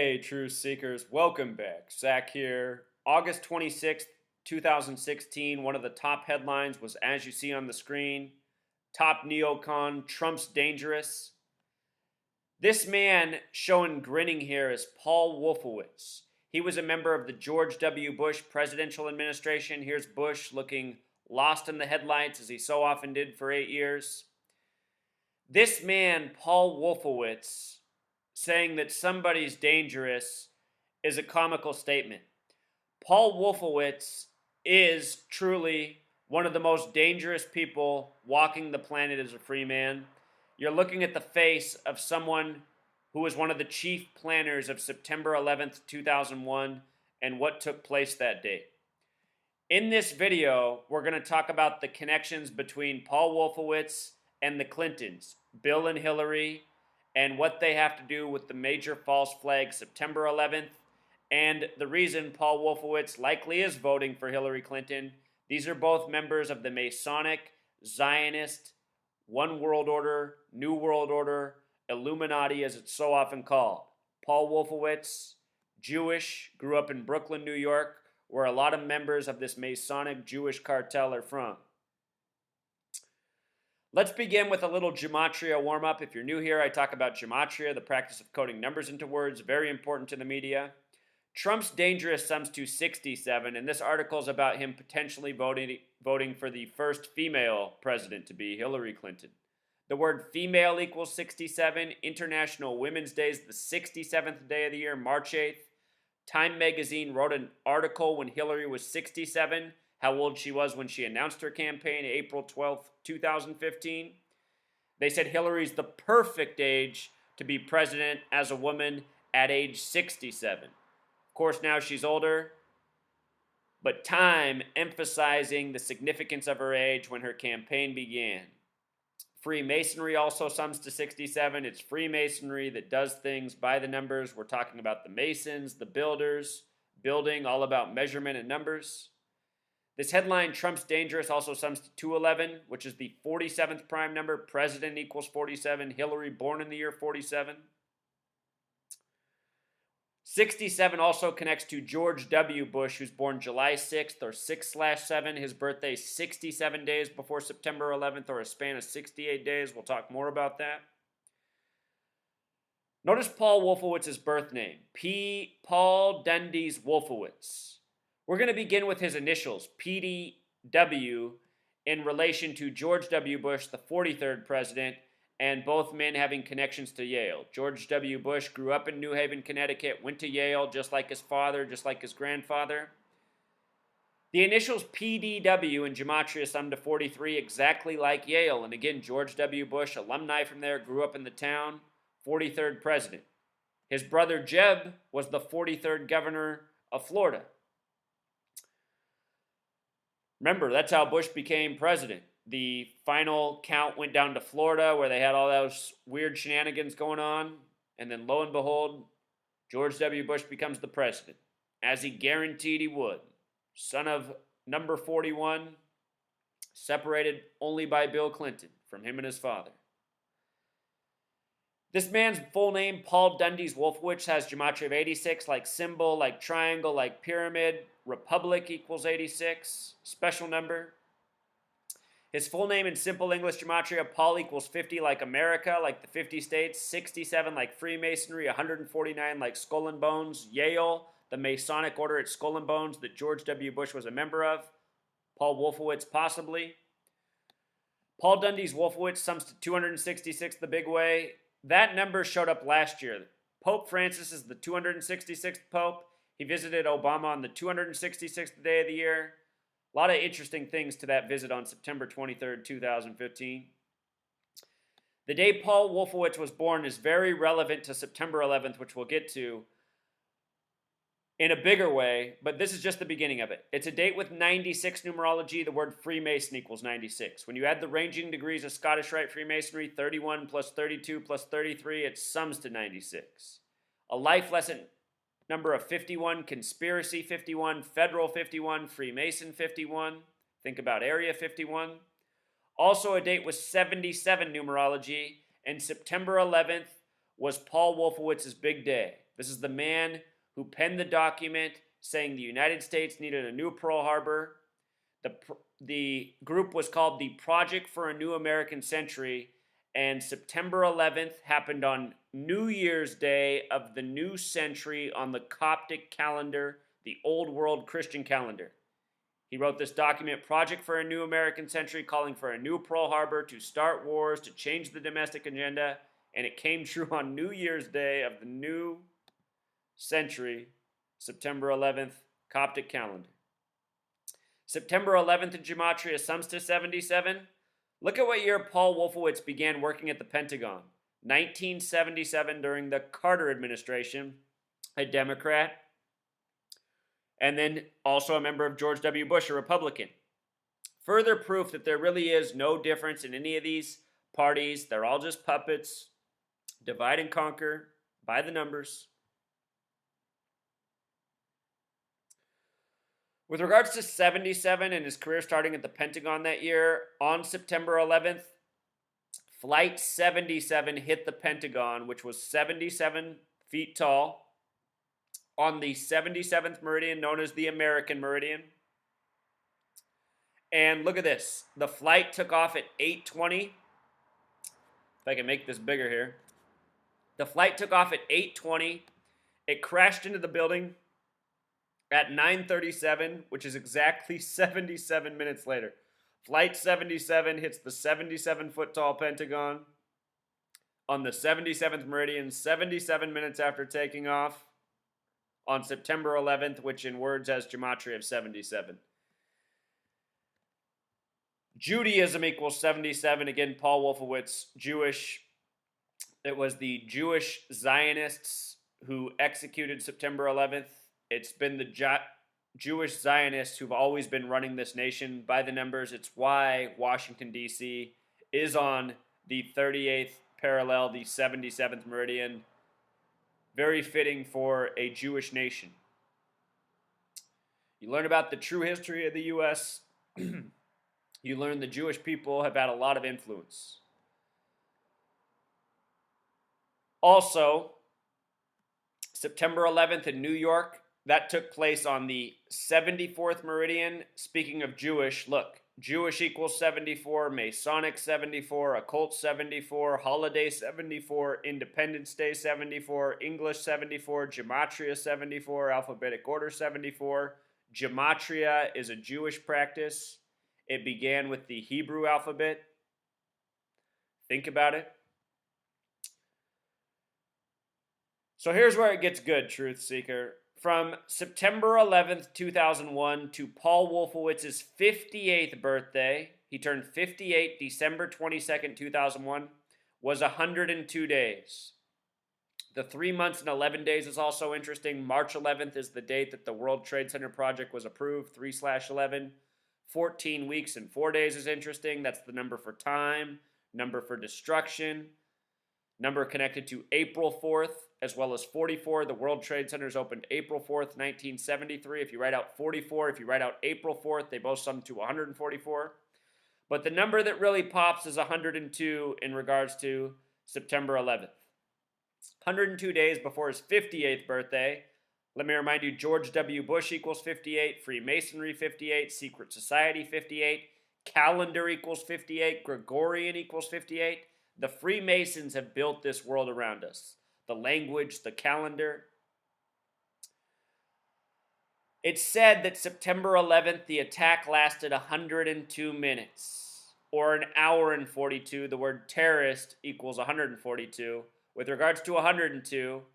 Hey, truth seekers, welcome back. Zach here. August 26th, 2016, one of the top headlines was, as you see on the screen, top neocon, Trump's dangerous. This man shown grinning here is Paul Wolfowitz. He was a member of the George W. Bush presidential administration. Here's Bush looking lost in the headlights, as he so often did for 8 years. This man, Paul Wolfowitz, saying that somebody's dangerous is a comical statement. Paul Wolfowitz is truly one of the most dangerous people walking the planet as a free man. You're looking at the face of someone who was one of the chief planners of September 11th, 2001, and what took place that day. In this video, we're going to talk about the connections between Paul Wolfowitz and the Clintons, Bill and Hillary, and what they have to do with the major false flag September 11th, and the reason Paul Wolfowitz likely is voting for Hillary Clinton. These are both members of the Masonic, Zionist, One World Order, New World Order, Illuminati, as it's so often called. Paul Wolfowitz, Jewish, grew up in Brooklyn, New York, where a lot of members of this Masonic Jewish cartel are from. Let's begin with a little gematria warm-up. If you're new here, I talk about gematria, the practice of coding numbers into words, very important to the media. Trump's dangerous sums to 67, and this article is about him potentially voting for the first female president to be Hillary Clinton. The word female equals 67. International Women's Day is the 67th day of the year, March 8th. Time magazine wrote an article when Hillary was 67, how old she was when she announced her campaign, April 12th, 2015. They said Hillary's the perfect age to be president as a woman at age 67. Of course, now she's older, but Time emphasizing the significance of her age when her campaign began. Freemasonry also sums to 67. It's Freemasonry that does things by the numbers. We're talking about the Masons, the builders, building, all about measurement and numbers. This headline, Trump's dangerous, also sums to 211, which is the 47th prime number. President equals 47. Hillary born in the year 47. 67 also connects to George W. Bush, who's born July 6th, or 6/7. His birthday 67 days before September 11th, or a span of 68 days. We'll talk more about that. Notice Paul Wolfowitz's birth name, Paul Dundes Wolfowitz. We're going to begin with his initials, PDW, in relation to George W. Bush, the 43rd president, and both men having connections to Yale. George W. Bush grew up in New Haven, Connecticut, went to Yale just like his father, just like his grandfather. The initials PDW in gematria sum to 43, exactly like Yale. And again, George W. Bush, alumni from there, grew up in the town, 43rd president. His brother Jeb was the 43rd governor of Florida. Remember, that's how Bush became president. The final count went down to Florida, where they had all those weird shenanigans going on. And then lo and behold, George W. Bush becomes the president, as he guaranteed he would. Son of number 41, separated only by Bill Clinton from him and his father. This man's full name, Paul Dundes Wolfowitz, has gematria of 86, like symbol, like triangle, like pyramid. Republic equals 86, special number. His full name in simple English gematria, Paul equals 50 like America, like the 50 states, 67 like Freemasonry, 149 like Skull and Bones, Yale, the Masonic order at Skull and Bones that George W. Bush was a member of, Paul Wolfowitz possibly. Paul Dundes Wolfowitz sums to 266 the big way. That number showed up last year. Pope Francis is the 266th Pope. He visited Obama on the 266th day of the year. A lot of interesting things to that visit on September 23rd, 2015. The day Paul Wolfowitz was born is very relevant to September 11th, which we'll get to in a bigger way, but this is just the beginning of it. It's a date with 96 numerology. The word Freemason equals 96. When you add the ranging degrees of Scottish Rite Freemasonry, 31 plus 32 plus 33, it sums to 96. A life lesson number of 51, conspiracy 51, federal 51, Freemason 51. Think about Area 51. Also a date with 77 numerology, and September 11th was Paul Wolfowitz's big day. This is the man who penned the document saying the United States needed a new Pearl Harbor. The group was called the Project for a New American Century, and September 11th happened on New Year's Day of the new century on the Coptic calendar, the Old World Christian calendar. He wrote this document, Project for a New American Century, calling for a new Pearl Harbor to start wars, to change the domestic agenda, and it came true on New Year's Day of the new century, September 11th, Coptic calendar. September 11th in Gematria sums to 77. Look at what year Paul Wolfowitz began working at the Pentagon. 1977 during the Carter administration, a Democrat, and then also a member of George W. Bush, a Republican. Further proof that there really is no difference in any of these parties. They're all just puppets. Divide and conquer by the numbers. With regards to 77 and his career starting at the Pentagon that year, on September 11th, Flight 77 hit the Pentagon, which was 77 feet tall, on the 77th meridian, known as the American meridian. And look at this. The flight took off at 8:20. If I can make this bigger here. The flight took off at 8:20. It crashed into the building at 9:37, which is exactly 77 minutes later. Flight 77 hits the 77-foot-tall Pentagon on the 77th meridian, 77 minutes after taking off on September 11th, which in words has gematria of 77. Judaism equals 77. Again, Paul Wolfowitz, Jewish. It was the Jewish Zionists who executed September 11th. It's been the Jewish Zionists who've always been running this nation by the numbers. It's why Washington, D.C. is on the 38th parallel, the 77th meridian. Very fitting for a Jewish nation. You learn about the true history of the U.S. You learn the Jewish people have had a lot of influence. Also, September 11th in New York, that took place on the 74th meridian. Speaking of Jewish, look, Jewish equals 74, Masonic 74, Occult 74, Holiday 74, Independence Day 74, English 74, Gematria 74, Alphabetic Order 74. Gematria is a Jewish practice. It began with the Hebrew alphabet. Think about it. So here's where it gets good, Truth Seeker. From September 11th, 2001 to Paul Wolfowitz's 58th birthday, he turned 58 December 22nd, 2001, was 102 days. The 3 months and 11 days is also interesting. March 11th is the date that the World Trade Center project was approved, 3/11. 14 weeks and 4 days is interesting. That's the number for time, number for destruction, number connected to April 4th, as well as 44. The World Trade Centers opened April 4th, 1973. If you write out 44, if you write out April 4th, they both sum to 144. But the number that really pops is 102 in regards to September 11th. 102 days before his 58th birthday. Let me remind you, George W. Bush equals 58, Freemasonry 58, Secret Society 58, calendar equals 58, Gregorian equals 58. The Freemasons have built this world around us. The language, the calendar. It's said that September 11th, the attack lasted 102 minutes, or an hour and 42. The word terrorist equals 142. With regards to 102,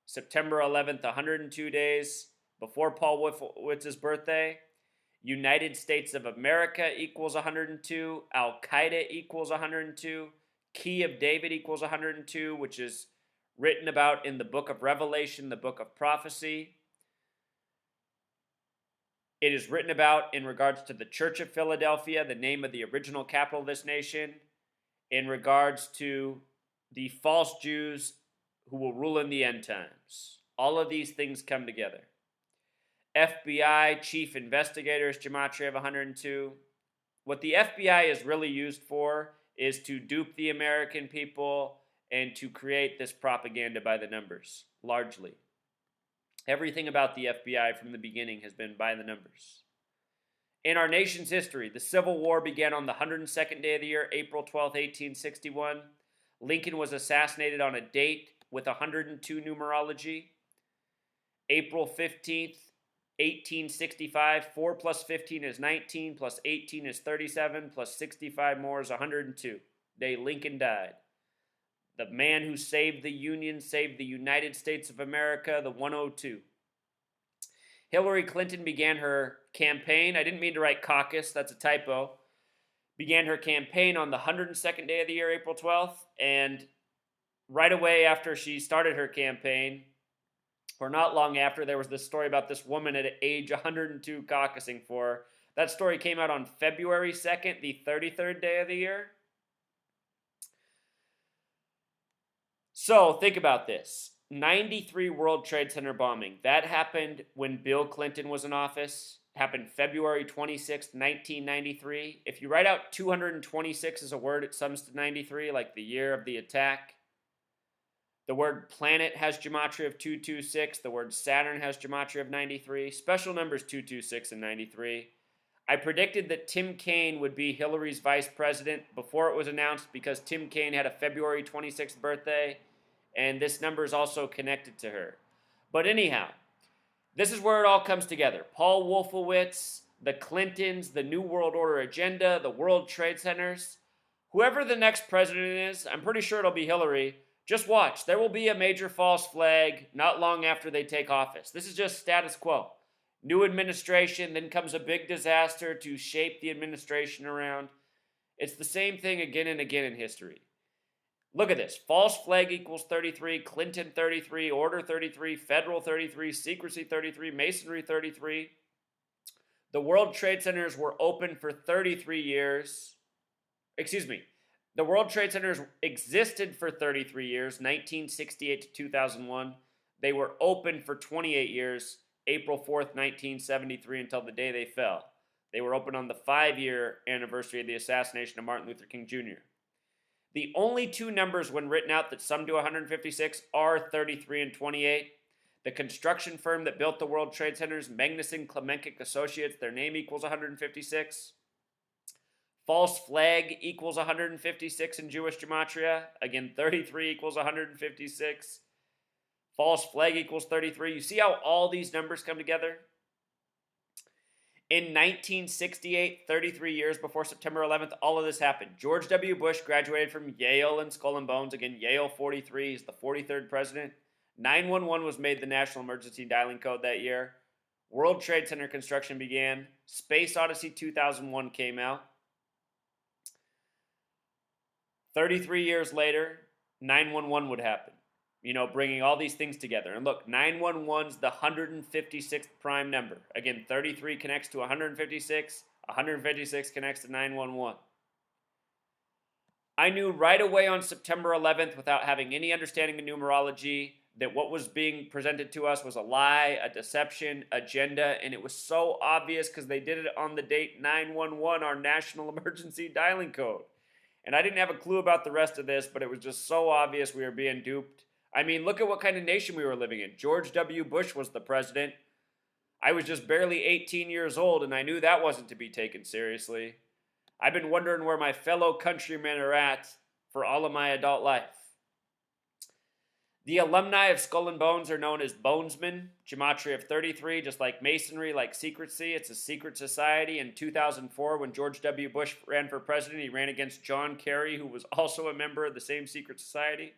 September 11th, 102 days before Paul Wolfowitz's birthday, United States of America equals 102, Al-Qaeda equals 102, Key of David equals 102, which is written about in the book of Revelation, the book of prophecy. It is written about in regards to the Church of Philadelphia, the name of the original capital of this nation, in regards to the false Jews who will rule in the end times. All of these things come together. FBI chief investigators, gematria of 102. What the FBI is really used for is to dupe the American people and to create this propaganda by the numbers, largely. Everything about the FBI from the beginning has been by the numbers. In our nation's history, the Civil War began on the 102nd day of the year, April 12th, 1861. Lincoln was assassinated on a date with 102 numerology. April 15th, 1865, 4 plus 15 is 19, plus 18 is 37, plus 65 more is 102. Day Lincoln died. The man who saved the Union, saved the United States of America, the 102. Hillary Clinton began her campaign. I didn't mean to write caucus, that's a typo. Began her campaign on the 102nd day of the year, April 12th, and right away after she started her campaign, or not long after, there was this story about this woman at age 102 caucusing for her. That story came out on February 2nd, the 33rd day of the year. So, think about this. 93 World Trade Center bombing. That happened when Bill Clinton was in office. Happened February 26, 1993. If you write out 226 as a word, it sums to 93, like the year of the attack. The word planet has gematria of 226. The word Saturn has gematria of 93. Special numbers 226 and 93. I predicted that Tim Kaine would be Hillary's vice president before it was announced because Tim Kaine had a February 26th birthday, and this number is also connected to her. But anyhow, this is where it all comes together. Paul Wolfowitz, the Clintons, the New World Order agenda, the World Trade Centers. Whoever the next president is, I'm pretty sure it'll be Hillary. Just watch. There will be a major false flag not long after they take office. This is just status quo. New administration, then comes a big disaster to shape the administration around. It's the same thing again and again in history. Look at this. False flag equals 33, Clinton 33, order 33, federal 33, secrecy 33, masonry 33. The World Trade Centers were open for 33 years. Excuse me. The World Trade Centers existed for 33 years, 1968 to 2001. They were open for 28 years, April 4th, 1973, until the day they fell. They were open on the 5-year anniversary of the assassination of Martin Luther King Jr. The only two numbers when written out that sum to 156 are 33 and 28. The construction firm that built the World Trade Centers, Magnuson Klemenkic Associates, their name equals 156. False flag equals 156 in Jewish gematria. Again, 33 equals 156. False flag equals 33. You see how all these numbers come together? In 1968, 33 years before September 11th, all of this happened. George W. Bush graduated from Yale and Skull and Bones. Again, Yale 43. He's the 43rd president. 911 was made the national emergency dialing code that year. World Trade Center construction began. Space Odyssey 2001 came out. 33 years later, 911 would happen. You know, bringing all these things together. And look, 911's the 156th prime number. Again, 33 connects to 156. 156 connects to 911. I knew right away on September 11th, without having any understanding of numerology, that what was being presented to us was a lie, a deception, agenda, and it was so obvious because they did it on the date 911, our national emergency dialing code. And I didn't have a clue about the rest of this, but it was just so obvious we were being duped. I mean, look at what kind of nation we were living in. George W. Bush was the president. I was just barely 18 years old, and I knew that wasn't to be taken seriously. I've been wondering where my fellow countrymen are at for all of my adult life. The alumni of Skull and Bones are known as Bonesmen, gematria of 33, just like Masonry, like secrecy. It's a secret society. In 2004, when George W. Bush ran for president, he ran against John Kerry, who was also a member of the same secret society.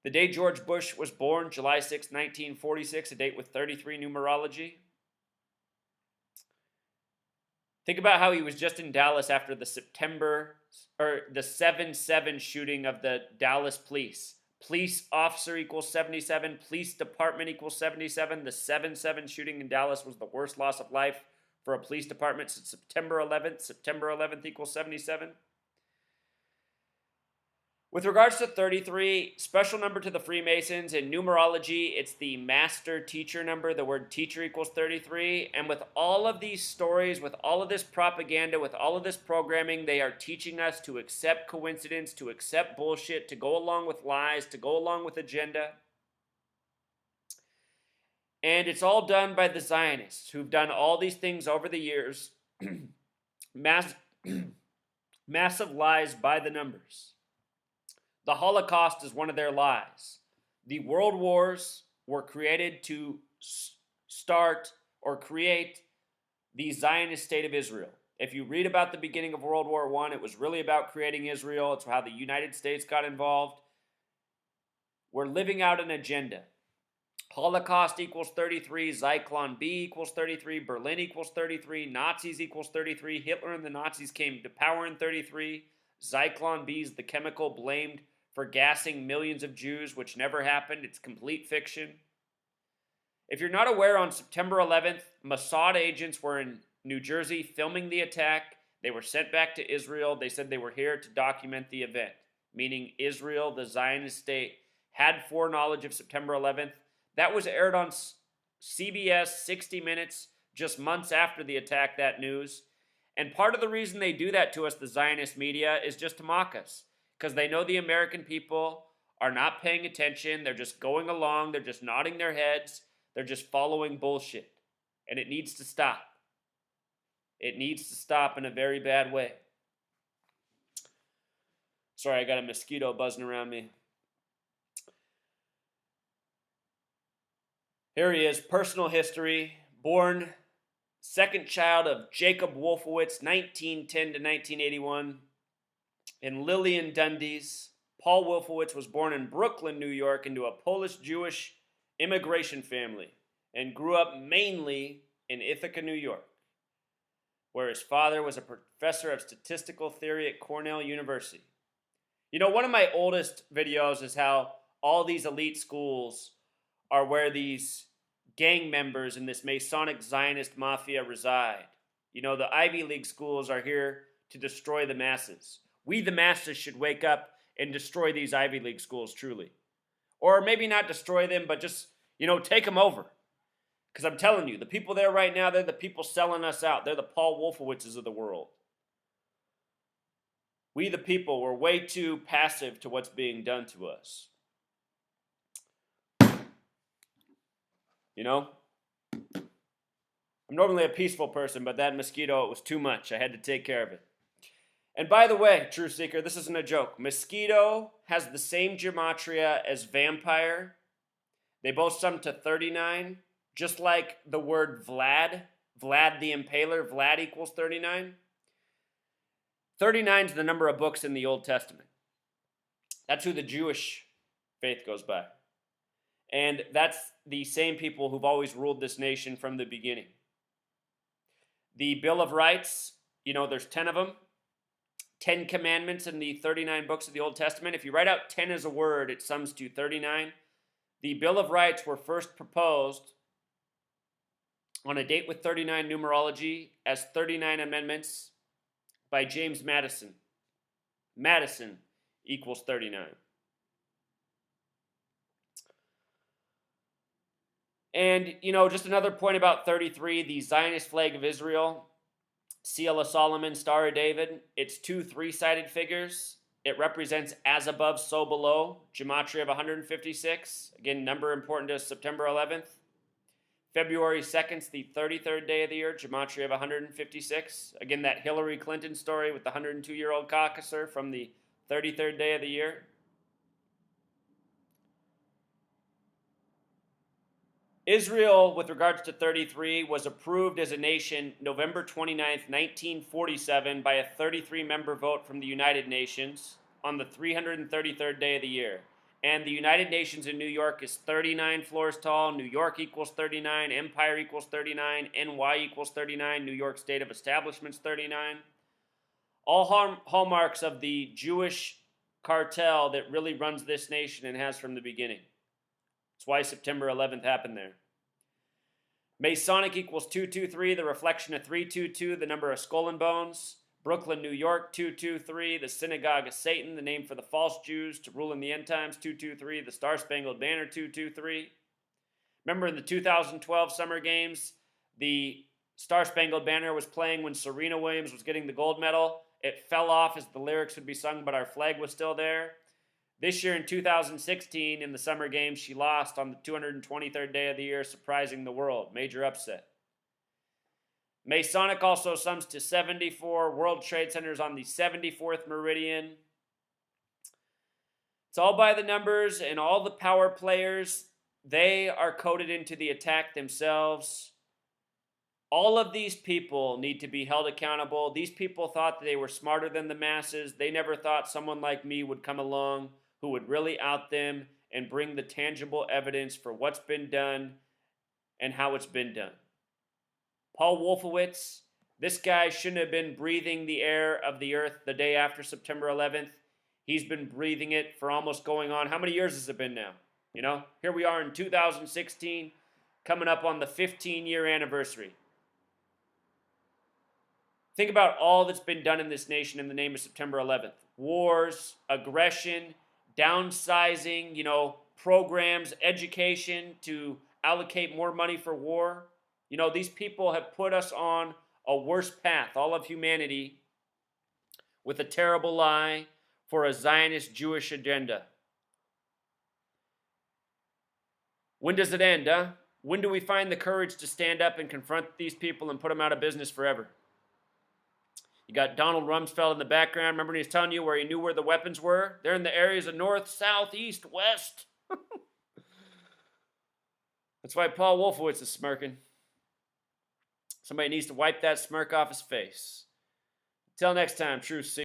The day George Bush was born, July 6, 1946, a date with 33 numerology. Think about how he was just in Dallas after the 7/7 shooting of the Dallas police. Police officer equals 77. Police department equals 77. The 7/7 shooting in Dallas was the worst loss of life for a police department since September 11th. September 11th equals 77. With regards to 33, special number to the Freemasons. In numerology, it's the master teacher number. The word teacher equals 33. And with all of these stories, with all of this propaganda, with all of this programming, they are teaching us to accept coincidence, to accept bullshit, to go along with lies, to go along with agenda. And it's all done by the Zionists who've done all these things over the years. Massive lies by the numbers. The Holocaust is one of their lies. The world wars were created to start or create the Zionist state of Israel. If you read about the beginning of World War I, it was really about creating Israel. It's how the United States got involved. We're living out an agenda. Holocaust equals 33, Zyklon B equals 33, Berlin equals 33, Nazis equals 33, Hitler and the Nazis came to power in 33, Zyklon B is the chemical blamed for gassing millions of Jews, which never happened. It's complete fiction. If you're not aware, on September 11th, Mossad agents were in New Jersey filming the attack. They were sent back to Israel. They said they were here to document the event, meaning Israel, the Zionist state, had foreknowledge of September 11th. That was aired on CBS 60 Minutes just months after the attack, that news. And part of the reason they do that to us, the Zionist media, is just to mock us. Because they know the American people are not paying attention. They're just going along. They're just nodding their heads. They're just following bullshit. And it needs to stop. It needs to stop in a very bad way. Sorry, I got a mosquito buzzing around me. Here he is, personal history, born second child of Jacob Wolfowitz, 1910 to 1981, in Lillian Dundee's. Paul Wolfowitz was born in Brooklyn, New York, into a Polish-Jewish immigration family, and grew up mainly in Ithaca, New York, where his father was a professor of statistical theory at Cornell University. You know, one of my oldest videos is how all these elite schools are where these gang members in this Masonic Zionist mafia reside. You know, the Ivy League schools are here to destroy the masses. We, the masses, should wake up and destroy these Ivy League schools, truly. Or maybe not destroy them, but just, take them over. Because I'm telling you, the people there right now, they're the people selling us out. They're the Paul Wolfowitzes of the world. We, the people, we're way too passive to what's being done to us. I'm normally a peaceful person, but that mosquito, it was too much. I had to take care of it. And by the way, True Seeker, this isn't a joke. Mosquito has the same gematria as vampire. They both sum to 39, just like the word Vlad. Vlad the Impaler, Vlad equals 39. 39 is the number of books in the Old Testament. That's who the Jewish faith goes by. And that's the same people who've always ruled this nation from the beginning. The Bill of Rights, there's 10 of them. 10 commandments in the 39 books of the Old Testament. If you write out 10 as a word, it sums to 39. The Bill of Rights were first proposed on a date with 39 numerology as 39 amendments by James Madison. Madison equals 39. And, just another point about 33, the Zionist flag of Israel, Seal of Solomon, Star of David, it's two three-sided figures. It represents as above, so below, gematria of 156. Again, number important to September 11th. February 2nd, the 33rd day of the year, gematria of 156. Again, that Hillary Clinton story with the 102-year-old caucuser from the 33rd day of the year. Israel, with regards to 33, was approved as a nation November 29th, 1947 by a 33-member vote from the United Nations on the 333rd day of the year. And the United Nations in New York is 39 floors tall. New York equals 39. Empire equals 39. NY equals 39. New York State of Establishment's 39. All hallmarks of the Jewish cartel that really runs this nation and has from the beginning. That's why September 11th happened there. Masonic equals 223, the reflection of 322, the number of skull and bones. Brooklyn, New York, 223, the synagogue of Satan, the name for the false Jews to rule in the end times, 223, the Star-Spangled Banner, 223. Remember in the 2012 Summer Games, the Star-Spangled Banner was playing when Serena Williams was getting the gold medal. It fell off as the lyrics would be sung, but our flag was still there. This year in 2016, in the Summer Games, she lost on the 223rd day of the year, surprising the world. Major upset. Masonic also sums to 74 World Trade Centers on the 74th meridian. It's all by the numbers, and all the power players, they are coded into the attack themselves. All of these people need to be held accountable. These people thought that they were smarter than the masses. They never thought someone like me would come along who would really out them and bring the tangible evidence for what's been done and how it's been done. Paul Wolfowitz, this guy shouldn't have been breathing the air of the earth the day after September 11th. He's been breathing it for almost going on. How many years has it been now? You know, here we are in 2016, coming up on the 15-year anniversary. Think about all that's been done in this nation in the name of September 11th. Wars, aggression, downsizing, programs, education to allocate more money for war. These people have put us on a worse path, all of humanity, with a terrible lie for a Zionist Jewish agenda. When does it end, huh? When do we find the courage to stand up and confront these people and put them out of business forever? You got Donald Rumsfeld in the background. Remember when he was telling you where he knew where the weapons were? They're in the areas of north, south, east, west. That's why Paul Wolfowitz is smirking. Somebody needs to wipe that smirk off his face. Until next time, true